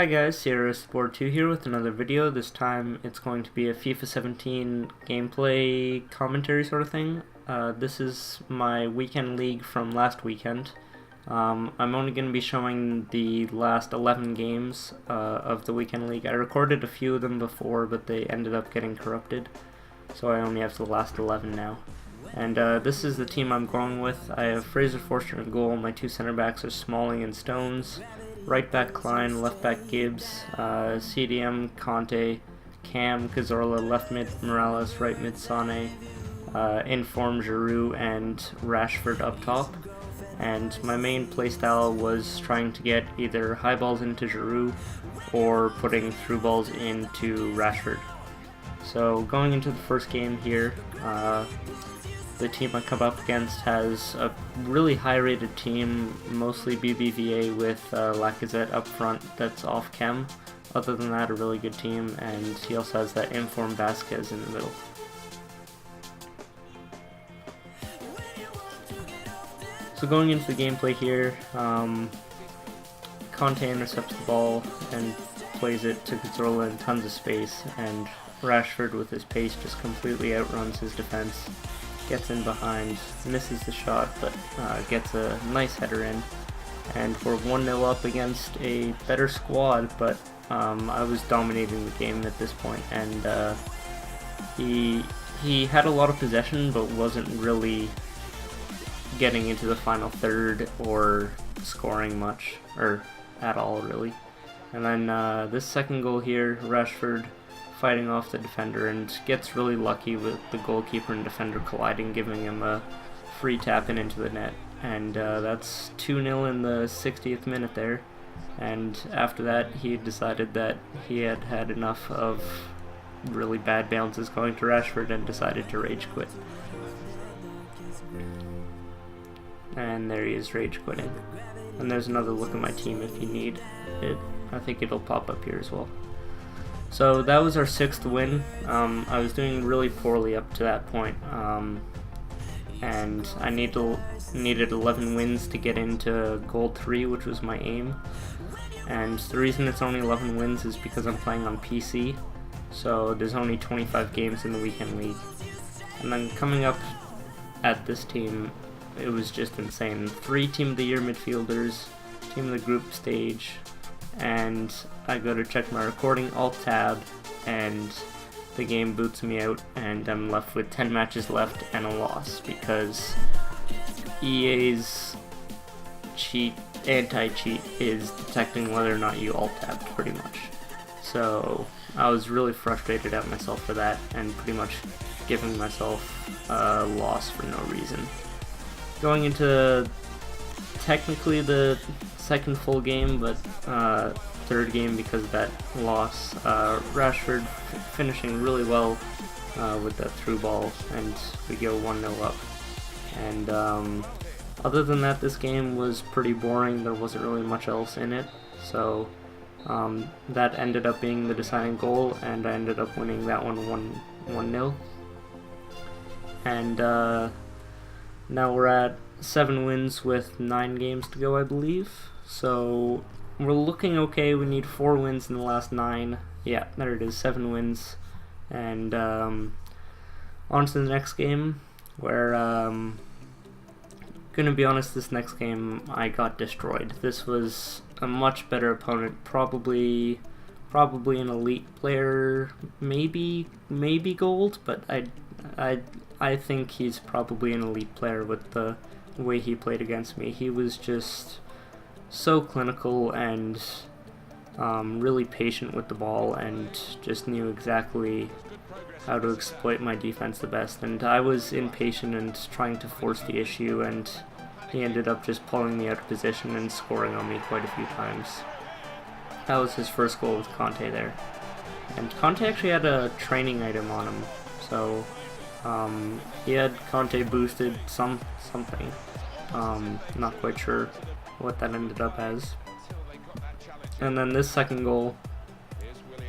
Hi guys, LarsM here with another video. This time it's going to be a FIFA 17 gameplay commentary sort of thing. This is my weekend league from last weekend. I'm only going to be showing the last 11 games of the weekend league. I recorded a few of them before, but they ended up getting corrupted, so I only have the last 11 now. And this is the team I'm going with. I have Fraser Forster in goal. My two center backs are Smalling and Stones. Right back Klein, left back Gibbs, CDM Conte, Cam Cazorla, left mid Morales, right mid Sane, inform Giroud and Rashford up top. And my main playstyle was trying to get either high balls into Giroud or putting through balls into Rashford. So going into the first game here, the team I come up against has a really high-rated team, mostly BBVA with Lacazette up front that's off chem. Other than that, a really good team, and he also has that informed Vasquez in the middle. So going into the gameplay here, Conte intercepts the ball and plays it to Cazorla in tons of space, and Rashford with his pace just completely outruns his defense. Gets in behind, misses the shot, but gets a nice header in. And we're 1-0 up against a better squad, but I was dominating the game at this point, and he had a lot of possession, but wasn't really getting into the final third or scoring much, or at all really. And then this second goal here, Rashford fighting off the defender and gets really lucky with the goalkeeper and defender colliding, giving him a free tap in into the net. And that's 2-0 in the 60th minute there. And after that, he decided that he had had enough of really bad bounces going to Rashford and decided to rage quit. And there he is, rage quitting. And there's another look at my team if you need it. I think it'll pop up here as well. So that was our 6th win. I was doing really poorly up to that point, and I needed 11 wins to get into Gold 3, which was my aim. And the reason it's only 11 wins is because I'm playing on PC, so there's only 25 games in the weekend league. And then coming up at this team, it was just insane. 3 Team of the Year midfielders, Team of the Group stage, and I go to check my recording, Alt-Tab, and the game boots me out, and I'm left with 10 matches left and a loss, because EA's anti-cheat is detecting whether or not you Alt-Tabbed, pretty much. So I was really frustrated at myself for that, and pretty much giving myself a loss for no reason. Going into technically the second full game, but third game because of that loss. Rashford finishing really well with that through ball, and we go 1-0 up. And other than that, this game was pretty boring. There wasn't really much else in it, so that ended up being the deciding goal, and I ended up winning that one 1-0. And now we're at 7 wins with 9 games to go, I believe. So we're looking okay. We need 4 wins in the last 9. Yeah, there it is, 7 wins. And on to the next game, where gonna be honest, this next game I got destroyed. This was a much better opponent, probably an elite player, maybe gold, but I think he's probably an elite player with the way he played against me. He was just so clinical and really patient with the ball, and just knew exactly how to exploit my defense the best. And I was impatient and trying to force the issue, and he ended up just pulling me out of position and scoring on me quite a few times. That was his first goal with Conte there. And Conte actually had a training item on him, so he had Conte boosted something. Not quite sure what that ended up as. And then this second goal,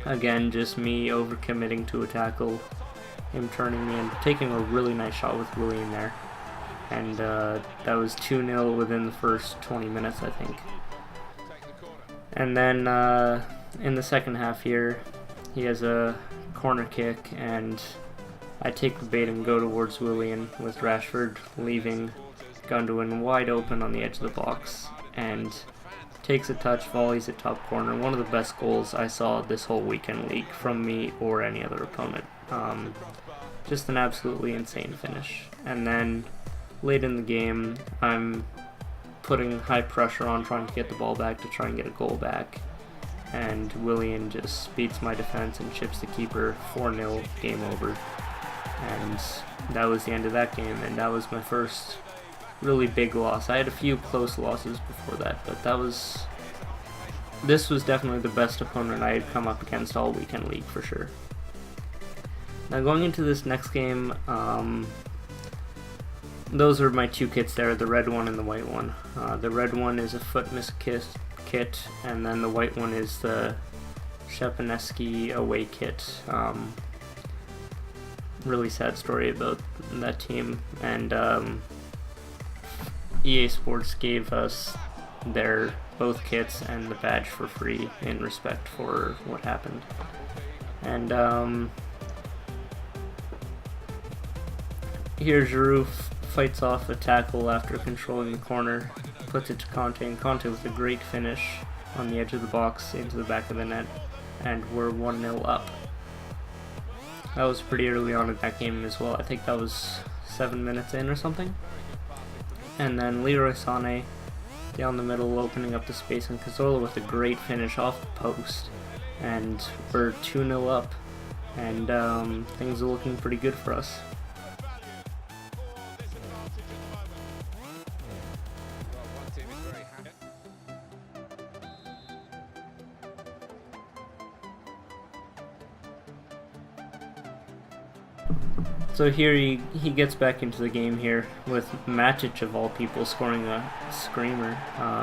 again, just me overcommitting to a tackle, him turning me and taking a really nice shot with William there. And that was 2-0 within the first 20 minutes, I think. And then in the second half here, he has a corner kick, and I take the bait and go towards Willian with Rashford leaving Gundogan wide open on the edge of the box, and takes a touch, volleys it top corner. One of the best goals I saw this whole weekend league from me or any other opponent. Just an absolutely insane finish. And then late in the game, I'm putting high pressure on trying to get the ball back to try and get a goal back, and Willian just beats my defense and chips the keeper. 4-0, game over. And that was the end of that game, and that was my first really big loss. I had a few close losses before that, but this was definitely the best opponent I had come up against all weekend league for sure. Now going into this next game, those are my two kits there, the red one and the white one. The red one is a Fut kit, and then the white one is the Shepaneski away kit. Really sad story about that team, and EA Sports gave us their both kits and the badge for free in respect for what happened. And here Giroud fights off a tackle after controlling the corner, puts it to Conte, and Conte with a great finish on the edge of the box into the back of the net, and we're 1-0 up. That was pretty early on in that game as well. I think that was 7 minutes in or something. And then Leroy Sané down the middle, opening up the space, and Cazorla with a great finish off the post. And we're 2-0 up, and things are looking pretty good for us. So here he gets back into the game here with Matic of all people scoring a screamer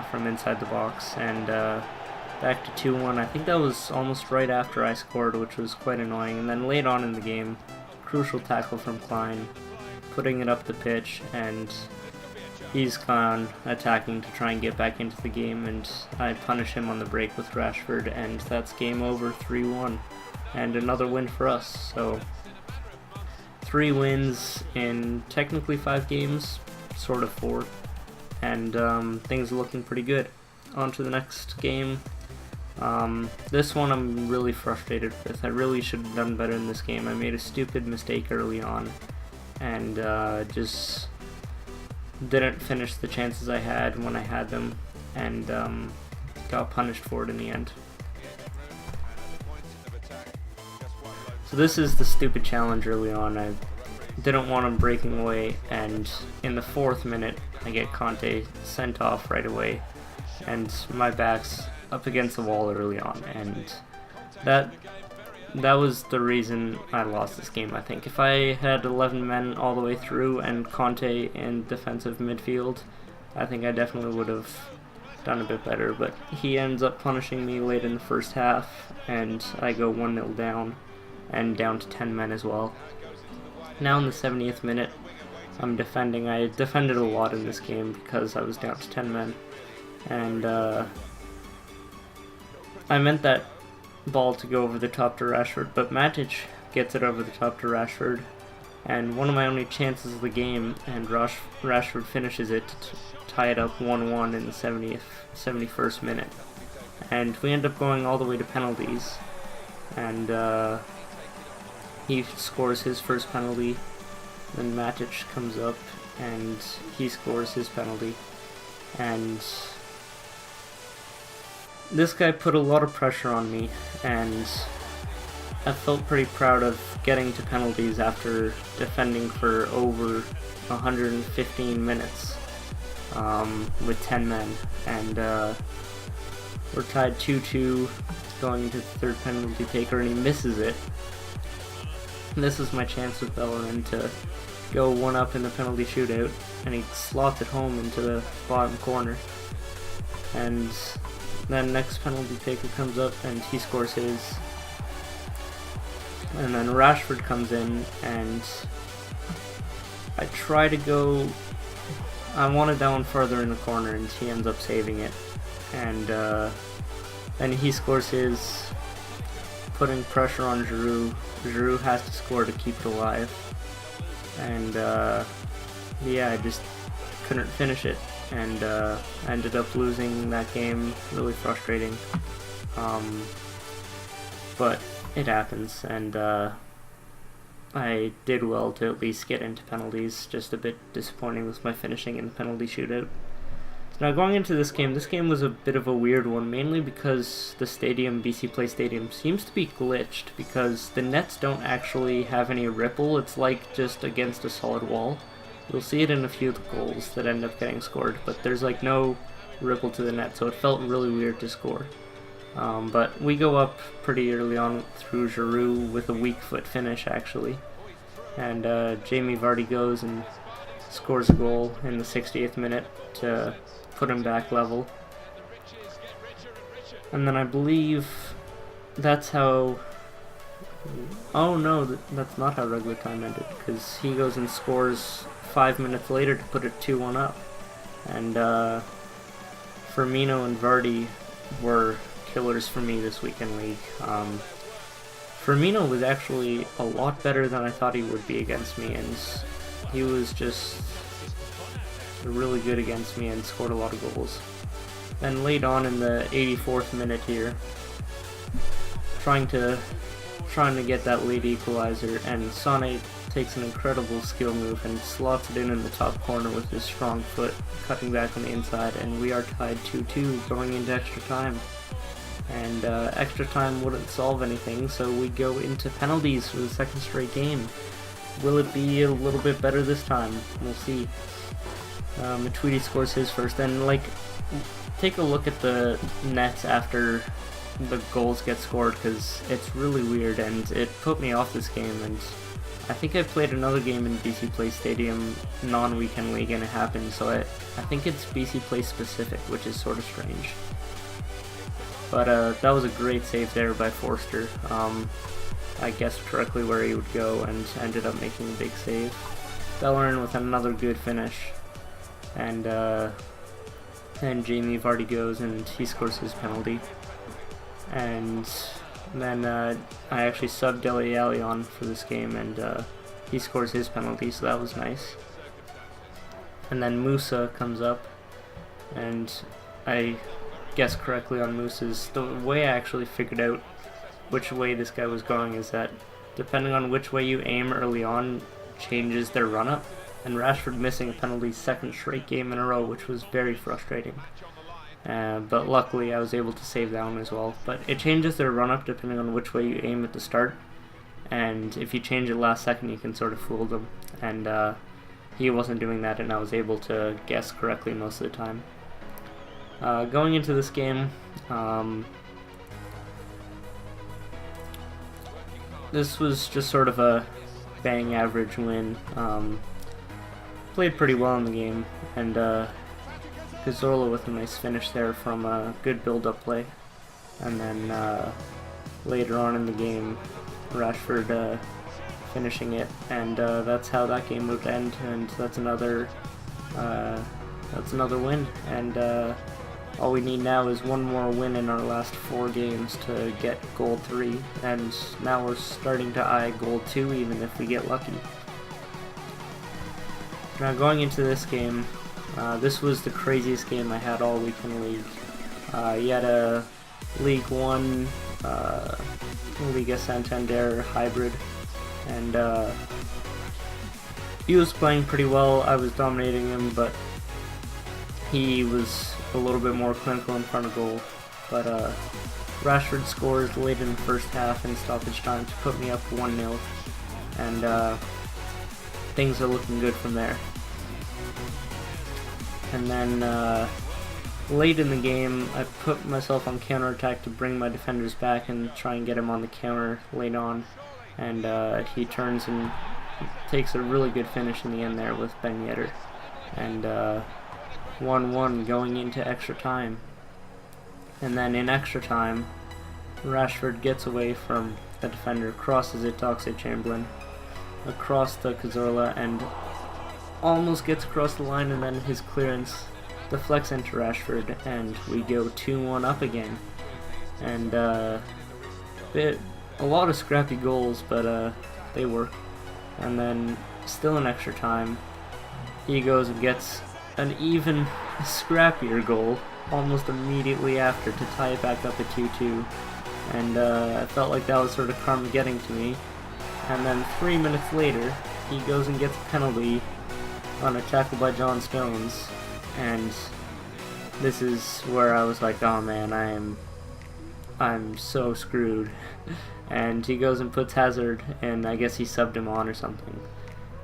from inside the box, and back to 2-1. I think that was almost right after I scored, which was quite annoying. And then late on in the game, crucial tackle from Klein, putting it up the pitch, and he's gone attacking to try and get back into the game, and I punish him on the break with Rashford, and that's game over, 3-1, and another win for us. So 3 wins in technically 5 games, sort of 4, and things are looking pretty good. On to the next game. This one I'm really frustrated with. I really should have done better in this game. I made a stupid mistake early on, and just didn't finish the chances I had when I had them, and got punished for it in the end. So this is the stupid challenge early on. I didn't want him breaking away, and in the 4th minute I get Conte sent off right away, and my back's up against the wall early on, and that was the reason I lost this game. I think if I had 11 men all the way through and Conte in defensive midfield, I think I definitely would have done a bit better, but he ends up punishing me late in the first half, and I go 1-0 down, and down to 10 men as well. Now in the 70th minute, I'm defending. I defended a lot in this game because I was down to 10 men, and I meant that ball to go over the top to Rashford, but Matic gets it over the top to Rashford, and one of my only chances of the game, and Rashford finishes it to tie it up 1-1 in the 71st minute, and we end up going all the way to penalties, and he scores his first penalty, then Matic comes up and he scores his penalty, and this guy put a lot of pressure on me, and I felt pretty proud of getting to penalties after defending for over 115 minutes with 10 men, and we're tied 2-2 going into the third penalty taker, and he misses it. This is my chance with Bellerin to go 1-up in the penalty shootout, and he slots it home into the bottom corner. And then next penalty taker comes up and he scores his. And then Rashford comes in, and I try to go, I wanted that one further in the corner, and he ends up saving it. And Then he scores his, putting pressure on Giroud. Giroud has to score to keep it alive. And yeah, I just couldn't finish it, and ended up losing that game. Really frustrating. But it happens, and I did well to at least get into penalties. Just a bit disappointing with my finishing in the penalty shootout. So now going into this game was a bit of a weird one, mainly because the stadium, BC Play Stadium, seems to be glitched because the nets don't actually have any ripple. It's like just against a solid wall. You'll see it in a few of the goals that end up getting scored, but there's like no ripple to the net, so it felt really weird to score. But we go up pretty early on through Giroud with a weak foot finish, actually. And Jamie Vardy goes and scores a goal in the 68th minute to put him back level. And then I believe that's how... Oh no, that's not how regular time ended, because he goes and scores 5 minutes later to put it 2-1 up. And Firmino and Vardy were killers for me this weekend league. Firmino was actually a lot better than I thought he would be against me, and he was just really good against me and scored a lot of goals. Then late on in the 84th minute here, trying to get that late equalizer, and Sane takes an incredible skill move and slots it in the top corner with his strong foot, cutting back on the inside, and we are tied 2-2 going into extra time. And extra time wouldn't solve anything, so we go into penalties for the second straight game. Will it be a little bit better this time? We'll see. Matuidi scores his first, and like, take a look at the nets after the goals get scored, because it's really weird, and it put me off this game. And I think I played another game in BC Play Stadium non-weekend league and it happened, so I think it's BC Play specific, which is sort of strange. But that was a great save there by Forster. I guessed correctly where he would go and ended up making a big save. Bellerin with another good finish, and Jamie Vardy goes and he scores his penalty. And then I actually subbed Dele Alli on for this game, and he scores his penalty, so that was nice. And then Musa comes up, and I guessed correctly on Musa's. The way I actually figured out which way this guy was going is that depending on which way you aim early on changes their run-up, and Rashford missing a penalty second straight game in a row, which was very frustrating. But luckily I was able to save that one as well. But it changes their run-up depending on which way you aim at the start, and if you change it last second you can sort of fool them, and he wasn't doing that, and I was able to guess correctly most of the time. Going into this game, this was just sort of a bang average win. Played pretty well in the game, and Cazorla with a nice finish there from a good build-up play. And then later on in the game, Rashford finishing it, and that's how that game would end, and that's another win. And all we need now is one more win in our last 4 games to get gold 3, and now we're starting to eye gold 2 even if we get lucky. Now going into this game, this was the craziest game I had all week in the league. You had a League 1, Liga Santander hybrid, and he was playing pretty well. I was dominating him, but he was a little bit more clinical in front of goal. But Rashford scores late in the first half in stoppage time to put me up 1-0, and things are looking good from there. And then late in the game, I put myself on counter-attack to bring my defenders back and try and get him on the counter late on, and he turns and takes a really good finish in the end there with Ben Yedder, and 1-1 going into extra time. And then in extra time, Rashford gets away from the defender, crosses it to Oxlade-Chamberlain, across to Cazorla, and almost gets across the line, and then his clearance deflects into Rashford, and we go 2-1 up again. and a lot of scrappy goals, but they work. And then, still in extra time, he goes and gets an even scrappier goal almost immediately after to tie it back up at 2-2. And I felt like that was sort of karma getting to me. And then 3 minutes later, he goes and gets a penalty on a tackle by John Stones. And this is where I was like, oh man, I'm so screwed. And he goes and puts Hazard, and I guess he subbed him on or something.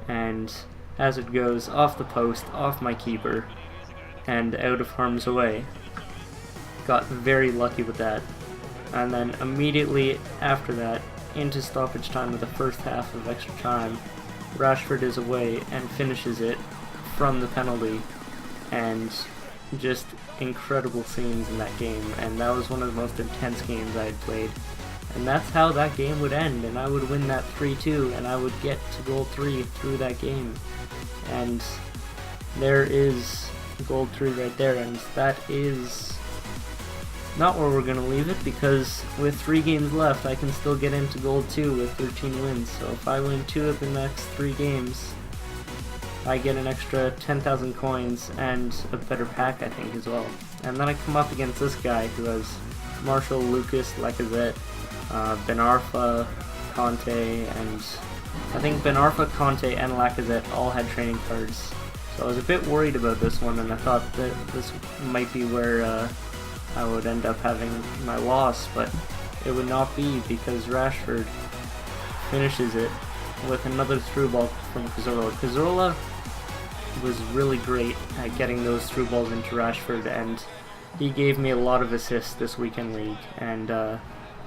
And Hazard goes off the post, off my keeper, and out of harm's way. Got very lucky with that. And then immediately after that, into stoppage time of the first half of extra time, Rashford is away and finishes it from the penalty. And just incredible scenes in that game, and that was one of the most intense games I had played. And that's how that game would end, and I would win that 3-2, and I would get to goal 3 through that game. And there is goal 3 right there, and that is not where we're going to leave it, because with 3 games left, I can still get into goal 2 with 13 wins. So if I win 2 of the next 3 games, I get an extra 10,000 coins and a better pack, I think, as well. And then I come up against this guy who has Marshall, Lucas, Lacazette, Ben Arfa, Conte, and I think Ben Arfa, Conte, and Lacazette all had training cards. So I was a bit worried about this one, and I thought that this might be where I would end up having my loss, but it would not be, because Rashford finishes it with another through ball from Cazorla. Cazorla was really great at getting those through balls into Rashford, and he gave me a lot of assists this weekend league. And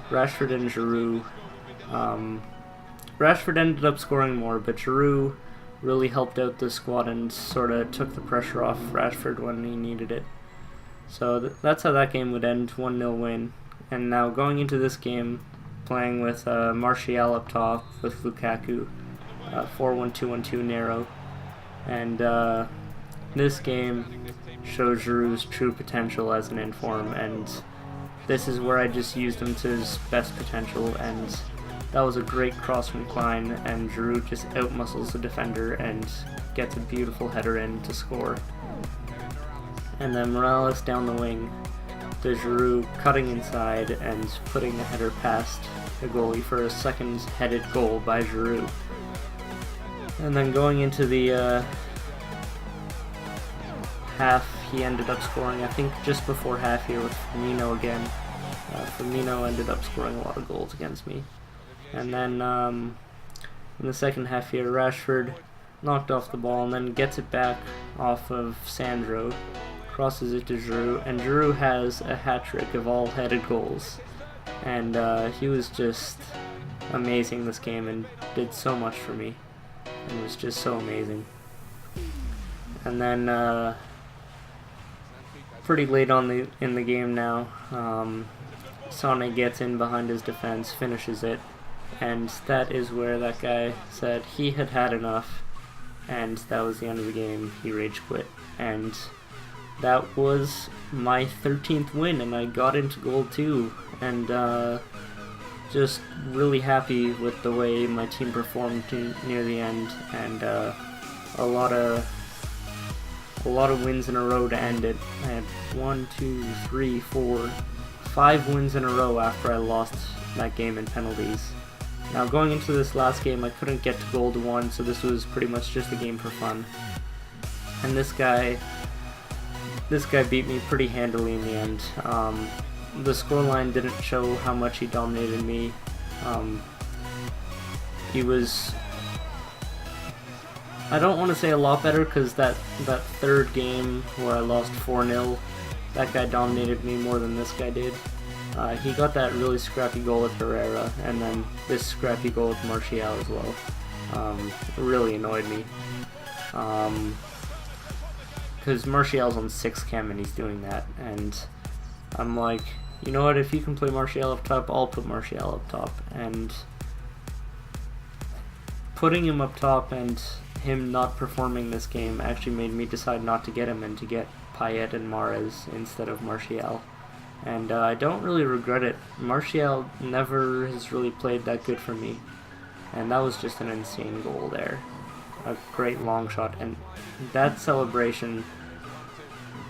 Rashford and Giroud, Rashford ended up scoring more, but Giroud really helped out the squad and sort of took the pressure off Rashford when he needed it. So that's how that game would end, 1-0 win. And now going into this game, playing with Martial up top with Lukaku, 4-1-2-1-2 narrow. And this game shows Giroud's true potential as an inform, and this is where I just used him to his best potential, and that was a great cross from Klein, and Giroud just outmuscles the defender and gets a beautiful header in to score. And then Morales down the wing to Giroud, cutting inside and putting the header past the goalie for a second headed goal by Giroud. And then going into the half, he ended up scoring, I think, just before half here with Firmino again. Firmino ended up scoring a lot of goals against me. And then in the second half here, Rashford knocked off the ball and then gets it back off of Sandro, crosses it to Giroud, and Giroud has a hat-trick of all headed goals. And he was just amazing this game and did so much for me. It was just so amazing. And then pretty late in the game now, Sane gets in behind his defense, finishes it, and that is where that guy said he had had enough, and that was the end of the game. He rage quit, and that was my 13th win, and I got into goal 2, and just really happy with the way my team performed near the end, and a lot of wins in a row to end it. I had 5 wins in a row after I lost that game in penalties. Now going into this last game, I couldn't get to goal to 1, so this was pretty much just a game for fun. And this guy beat me pretty handily in the end. The scoreline didn't show how much he dominated me. He was, I don't want to say a lot better, because that third game where I lost 4-0, that guy dominated me more than this guy did. He got that really scrappy goal with Herrera, and then this scrappy goal with Martial as well. It really annoyed me. Because Martial's on 6 chem and he's doing that, and I'm like, you know what, if you can play Martial up top, I'll put Martial up top. And putting him up top and him not performing this game actually made me decide not to get him and to get Payet and Mahrez instead of Martial. and I don't really regret it. Martial never has really played that good for me, and that was just an insane goal there. A great long shot, and that celebration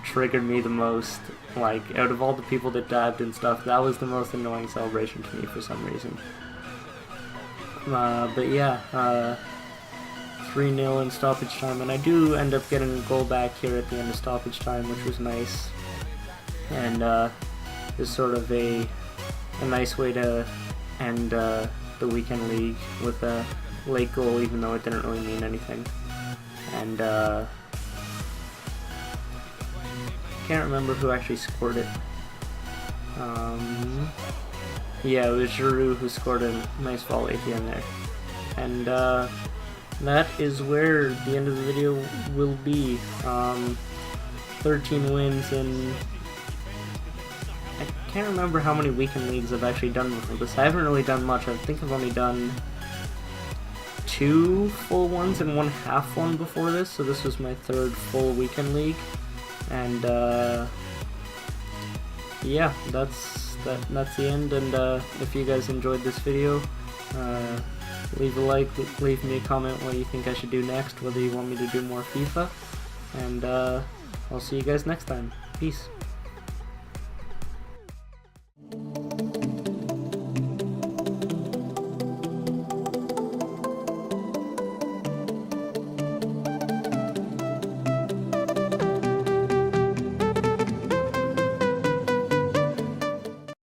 triggered me the most. Like, out of all the people that dabbed and stuff, that was the most annoying celebration to me for some reason. But yeah, 3-0 in stoppage time, and I do end up getting a goal back here at the end of stoppage time, which was nice, and is sort of a nice way to end the weekend league with a late goal, even though it didn't really mean anything. And can't remember who actually scored it. Yeah, it was Giroud who scored a nice volley at the end there. And that is where the end of the video will be. 13 wins, and I can't remember how many weekend leagues I've actually done before this. I haven't really done much. I think I've only done 2 full ones and 1 half one before this, so this was my 3rd full weekend league. And yeah, that's the end. And if you guys enjoyed this video, leave a like, leave me a comment what you think I should do next, whether you want me to do more FIFA, and I'll see you guys next time. Peace.